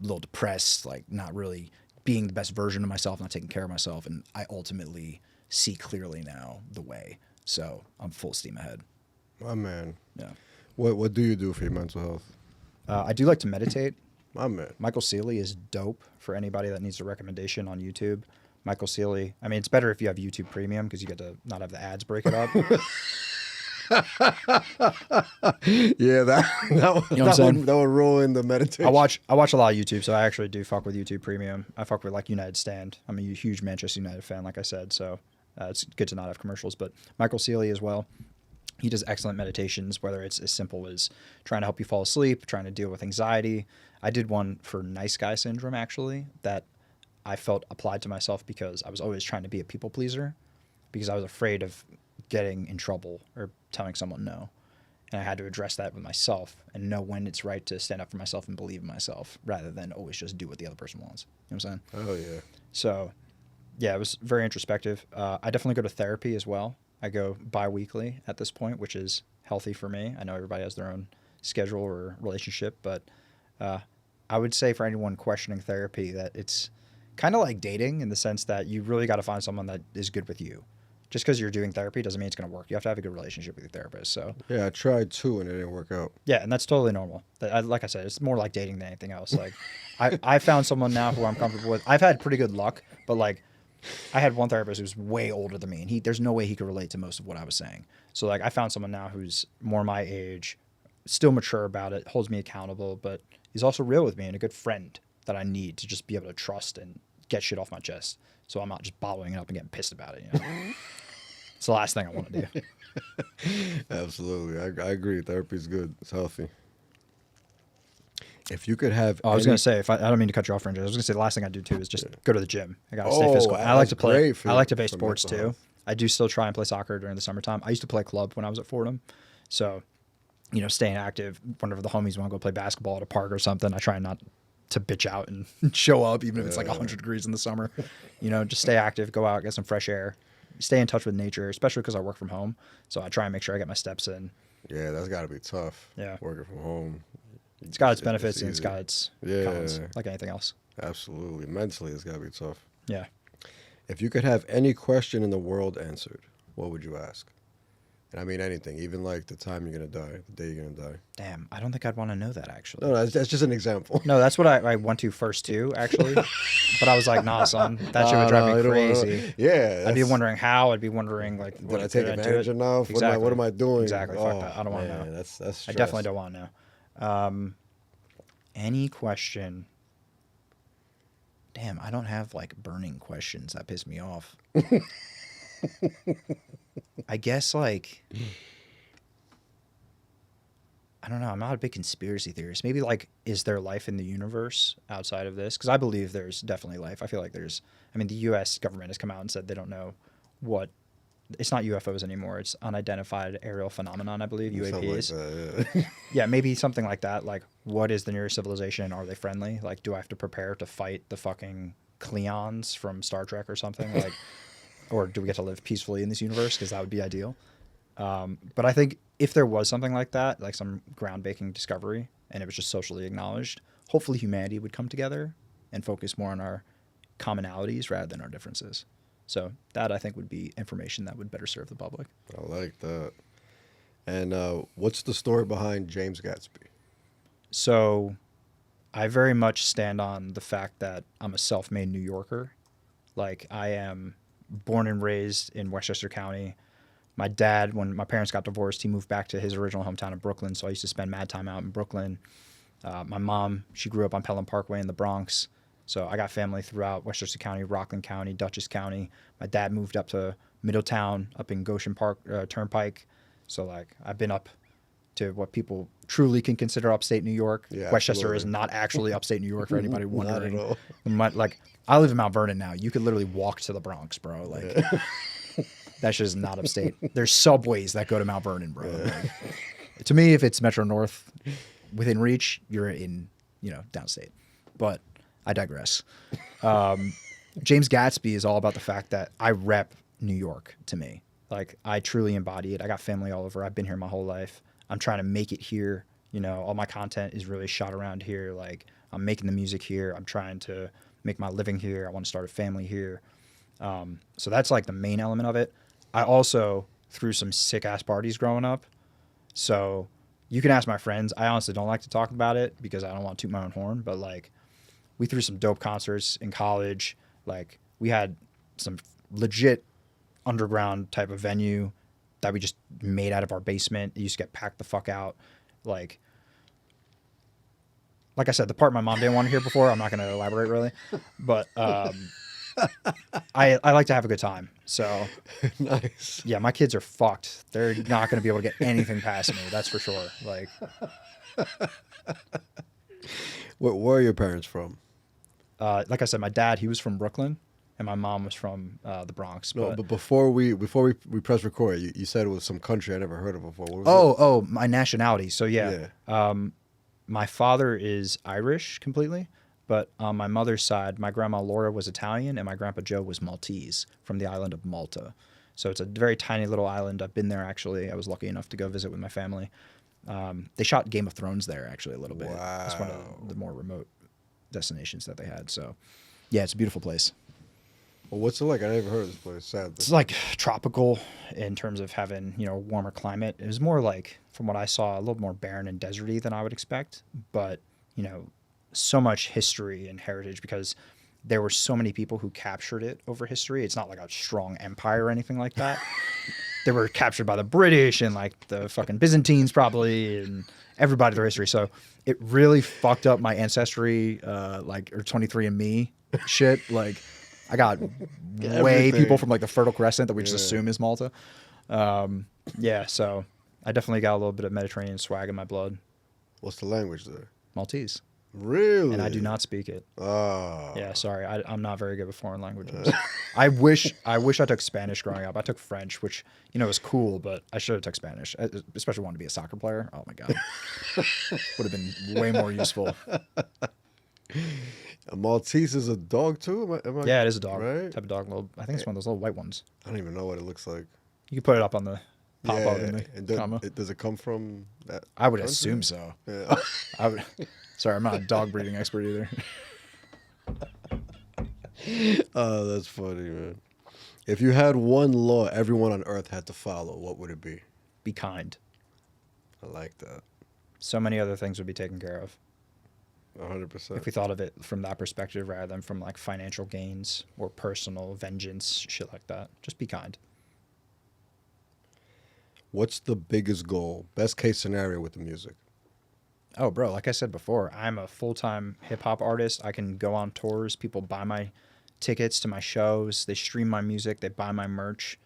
little depressed, like not really being the best version of myself, not taking care of myself. And I ultimately see clearly now the way. So I'm full steam ahead. My man. Yeah. What do you do for your mental health? I do like to meditate. My man. Michael Seeley is dope for anybody that needs a recommendation on YouTube. Michael Seeley. I mean, it's better if you have YouTube Premium because you get to not have the ads break it up. Yeah, that would ruin the meditation. I watch a lot of YouTube, so I actually do fuck with YouTube Premium. I fuck with like United Stand. I'm a huge Manchester United fan, like I said, so it's good to not have commercials. But Michael Seeley as well. He does excellent meditations, whether it's as simple as trying to help you fall asleep, trying to deal with anxiety. I did one for nice guy syndrome, actually, that I felt applied to myself because I was always trying to be a people pleaser because I was afraid of getting in trouble or telling someone no. And I had to address that with myself and know when it's right to stand up for myself and believe in myself rather than always just do what the other person wants. You know what I'm saying? Oh, yeah. So, yeah, it was very introspective. I definitely go to therapy as well. I go bi-weekly at this point, which is healthy for me. I know everybody has their own schedule or relationship, but I would say for anyone questioning therapy that it's kind of like dating in the sense that you really got to find someone that is good with you. Just because you're doing therapy doesn't mean it's going to work. You have to have a good relationship with your therapist. So yeah, I tried 2 and it didn't work out. Yeah, and that's totally normal. Like I said, it's more like dating than anything else. Like I found someone now who I'm comfortable with. I've had pretty good luck, but like I had one therapist who's way older than me, and there's no way he could relate to most of what I was saying. So like I found someone now who's more my age, still mature about it, holds me accountable, but he's also real with me and a good friend that I need to just be able to trust and get shit off my chest. So I'm not just bottling it up and getting pissed about it. You know? It's the last thing I want to do. Absolutely. I agree. Therapy's good. It's healthy. If you could have, I was going to say, I don't mean to cut you off, Franjez. I was going to say the last thing I do too is just go to the gym. I got to stay physical. And I like to play. I like to play sports too. Health. I do still try and play soccer during the summertime. I used to play club when I was at Fordham, so staying active. Whenever the homies want to go play basketball at a park or something, I try not to bitch out and show up, even if it's like 100 degrees in the summer. Just stay active, go out, get some fresh air, stay in touch with nature, especially because I work from home. So I try and make sure I get my steps in. Yeah, that's got to be tough. Yeah, working from home. It's got its benefits and it's got its cons, like anything else. Absolutely. Mentally, it's got to be tough. Yeah. If you could have any question in the world answered, what would you ask? And I mean anything, even like the time you're going to die, the day you're going to die. Damn, I don't think I'd want to know that, actually. No, that's just an example. No, that's what I went to first, too, actually. But I was like, nah, son, that shit would drive me crazy. Yeah. I'd be wondering how. I'd be wondering, like, would I take advantage enough? Exactly. What am I doing? Exactly. Fuck that. I don't want to know. That's I definitely don't want to know. Any question? Damn, I don't have like burning questions that piss me off. I guess like I don't know. I'm not a big conspiracy theorist. Maybe like, is there life in the universe outside of this? Because I believe there's definitely life. I feel like there's. I mean, the U.S. government has come out and said they don't know what. It's not UFOs anymore. It's unidentified aerial phenomenon, I believe, UAPs. Like that, yeah. Yeah, maybe something like that. Like, what is the nearest civilization? Are they friendly? Like, do I have to prepare to fight the fucking Klingons from Star Trek or something? Like, or do we get to live peacefully in this universe? Because that would be ideal. But I think if there was something like that, like some groundbreaking discovery, and it was just socially acknowledged, hopefully humanity would come together and focus more on our commonalities rather than our differences. So that, I think, would be information that would better serve the public. I like that. And what's the story behind James Gatzby? So I very much stand on the fact that I'm a self-made New Yorker. Like, I am born and raised in Westchester County. My dad, when my parents got divorced, he moved back to his original hometown of Brooklyn, so I used to spend mad time out in Brooklyn. My mom, she grew up on Pelham Parkway in the Bronx. So I got family throughout Westchester County, Rockland County, Dutchess County. My dad moved up to Middletown, up in Goshen Park Turnpike. So like I've been up to what people truly can consider upstate New York. Yeah, Westchester is not actually upstate New York for anybody wondering. Not at all. Like I live in Mount Vernon now. You could literally walk to the Bronx, bro. Like that shit is not upstate. There's subways that go to Mount Vernon, bro. Like, to me, if it's Metro North within reach, you're in, downstate. But I digress. James Gatzby is all about the fact that I rep New York to me. Like, I truly embody it. I got family all over. I've been here my whole life. I'm trying to make it here. All my content is really shot around here. Like, I'm making the music here. I'm trying to make my living here. I want to start a family here. So that's like the main element of it. I also threw some sick-ass parties growing up. So you can ask my friends. I honestly don't like to talk about it because I don't want to toot my own horn. But, like, we threw some dope concerts in college. Like, we had some legit underground type of venue that we just made out of our basement. It used to get packed the fuck out. Like I said, the part my mom didn't want to hear before, I'm not going to elaborate really. But I like to have a good time. So, nice. Yeah, my kids are fucked. They're not going to be able to get anything past me. That's for sure. Like, Where are your parents from? Like I said, my dad, he was from Brooklyn, and my mom was from the Bronx. No, but before we press record, you said it was some country I never heard of before. What was it? Oh, my nationality. So yeah. My father is Irish completely, but on my mother's side, my grandma Laura was Italian, and my grandpa Joe was Maltese from the island of Malta. So it's a very tiny little island. I've been there actually. I was lucky enough to go visit with my family. They shot Game of Thrones there actually a little bit. Wow. It's one of the more remote destinations that they had. So yeah, it's a beautiful place. Well, what's it like? I never heard of this place, sadly. It's like tropical in terms of having, warmer climate. It was more like, from what I saw, a little more barren and deserty than I would expect. But, so much history and heritage because there were so many people who captured it over history. It's not like a strong empire or anything like that. They were captured by the British and like the fucking Byzantines probably and everybody through history. So it really fucked up my ancestry, or 23andMe shit. Like, I got way Everything. people from like the Fertile Crescent that we just Yeah. assume is Malta. Yeah, so I definitely got a little bit of Mediterranean swag in my blood. What's the language there? Maltese. Really? And I do not speak it. Ah. Yeah, sorry. I'm not very good with foreign languages. I wish I took Spanish growing up. I took French, which, you know, is cool, but I should have took Spanish. I especially wanted to be a soccer player. Oh my God. Would have been way more useful. A Maltese is a dog too? Yeah, it is a dog. Right? Type of dog. I think it's one of those little white ones. I don't even know what it looks like. You can put it up on the pop-up in and the comma. does it come from that? I would country? assume so. Yeah. I would. Sorry, I'm not a dog breeding expert either. Oh, that's funny, man. If you had one law everyone on earth had to follow, what would it be? Be kind. I like that. So many other things would be taken care of 100%. if we thought of it from that perspective rather than from like financial gains or personal vengeance, shit like that. Just be kind. What's the biggest goal, best case scenario with the music? Oh, bro, like I said before, I'm a full-time hip-hop artist. I can go on tours. People buy my tickets to my shows. They stream my music. They buy my merch.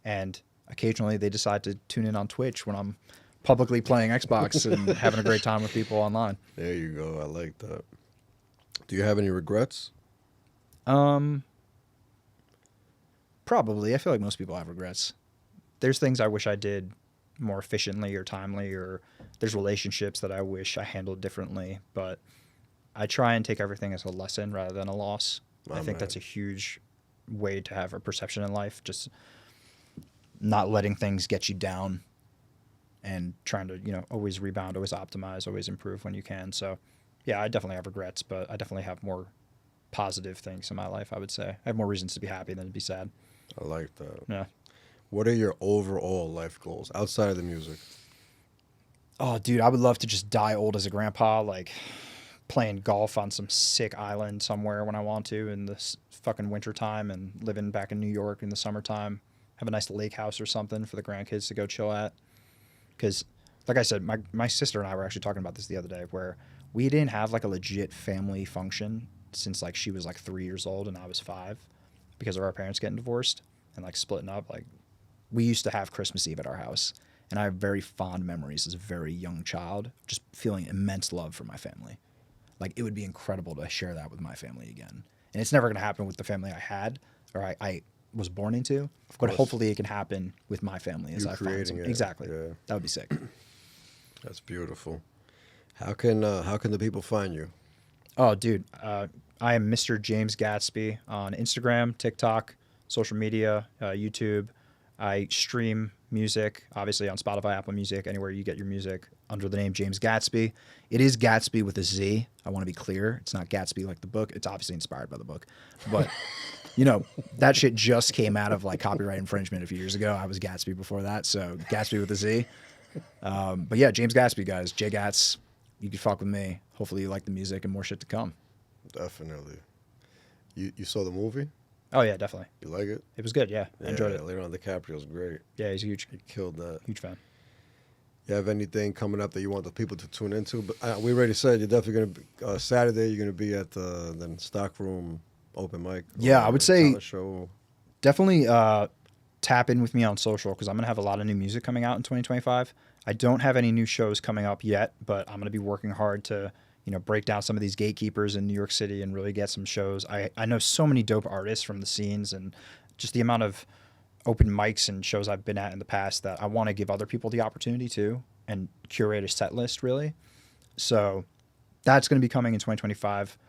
And occasionally they decide to tune in on Twitch when I'm publicly playing Xbox and having a great time with people online. There you go. I like that. Do you have any regrets? Probably. I feel like most people have regrets. There's things I wish I did more efficiently or timely, or there's relationships that I wish I handled differently, but I try and take everything as a lesson rather than a loss. I think that's a huge way to have a perception in life, just not letting things get you down and trying to, you know, always rebound, always optimize, always improve when you can. So yeah, I definitely have regrets, but I definitely have more positive things in my life, I would say. I have more reasons to be happy than to be sad. I like that. Yeah. What are your overall life goals outside of the music? Oh, dude, I would love to just die old as a grandpa, like playing golf on some sick island somewhere when I want to in this fucking wintertime and living back in New York in the summertime. Have a nice lake house or something for the grandkids to go chill at. Because, like I said, my sister and I were actually talking about this the other day, where we didn't have like a legit family function since like she was like 3 years old and I was 5 because of our parents getting divorced and like splitting up. Like, we used to have Christmas Eve at our house, and I have very fond memories as a very young child, just feeling immense love for my family. Like, it would be incredible to share that with my family again. And it's never going to happen with the family I had or I was born into, but hopefully it can happen with my family as I find creating some. it. Exactly. Yeah. That would be sick. That's beautiful. How can the people find you? Oh, dude, I am Mr. James Gatsby on Instagram, TikTok, social media, YouTube. I stream music, obviously on Spotify, Apple Music, anywhere you get your music, under the name James Gatsby. It is Gatsby with a Z. I want to be clear. It's not Gatsby like the book. It's obviously inspired by the book. But, you know, that shit just came out of like copyright infringement a few years ago. I was Gatsby before that, so Gatsby with a Z. But yeah, James Gatsby, guys. J Gats. You can fuck with me. Hopefully you like the music and more shit to come. Definitely. You saw the movie? Oh, yeah, definitely. You like it? It was good, yeah. I enjoyed it. Leonardo DiCaprio's great. Yeah, he's a huge Killed that. fan. You have anything coming up that you want the people to tune into? But we already said you're definitely going to Saturday. You're going to be at the Stockroom open mic. Yeah, I would say talent show. definitely tap in with me on social because I'm going to have a lot of new music coming out in 2025. I don't have any new shows coming up yet, but I'm going to be working hard to, you know, break down some of these gatekeepers in New York City and really get some shows. I know so many dope artists from the scenes and just the amount of open mics and shows I've been at in the past that I want to give other people the opportunity to and curate a set list, really. So that's going to be coming in 2025.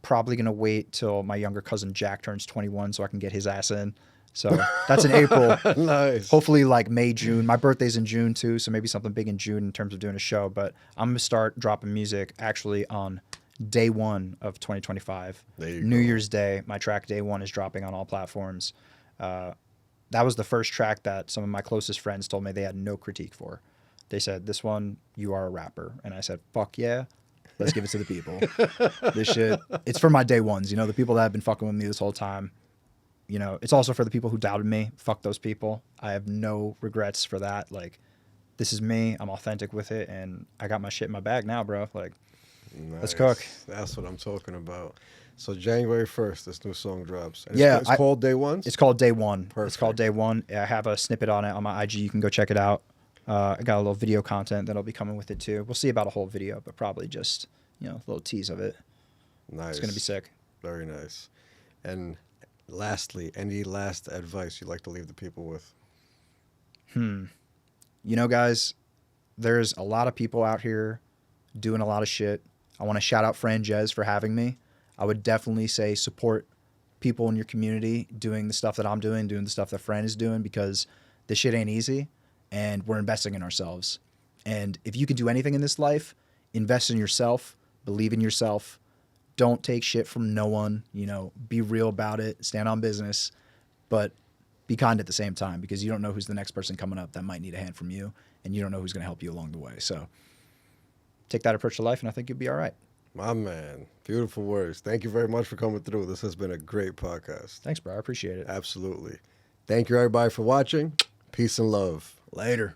Probably going to wait till my younger cousin Jack turns 21 so I can get his ass in. So that's in April. Nice. Hopefully like May, June. My birthday's in June too, so maybe something big in June in terms of doing a show. But I'm going to start dropping music actually on day 1 of 2025. There you New go. Year's Day. My track Day 1 is dropping on all platforms. That was the first track that some of my closest friends told me they had no critique for. They said, this one, you are a rapper. And I said, fuck yeah. Let's give it to the people. This shit, it's for my day ones, you know, the people that have been fucking with me this whole time. You know, it's also for the people who doubted me. Fuck those people. I have no regrets for that. Like, this is me. I'm authentic with it. And I got my shit in my bag now, bro. Like, Let's cook. That's what I'm talking about. So January 1st, this new song drops. And Yeah, it's called Day One? It's called Day One. Perfect. It's called Day One. I have a snippet on it on my IG. You can go check it out. I got a little video content that'll be coming with it too. We'll see about a whole video, but probably just, a little tease of it. Nice. It's going to be sick. Very nice. And lastly, any last advice you'd like to leave the people with? Guys, there's a lot of people out here doing a lot of shit. I want to shout out Franjez for having me. I would definitely say support people in your community doing the stuff that I'm doing the stuff that Fran is doing, because this shit ain't easy and we're investing in ourselves. And if you can do anything in this life, invest in yourself, believe in yourself. Don't take shit from no one, be real about it, stand on business, but be kind at the same time, because you don't know who's the next person coming up that might need a hand from you, and you don't know who's going to help you along the way. So take that approach to life, and I think you'll be all right. My man. Beautiful words. Thank you very much for coming through. This has been a great podcast. Thanks, bro. I appreciate it. Absolutely. Thank you, everybody, for watching. Peace and love. Later.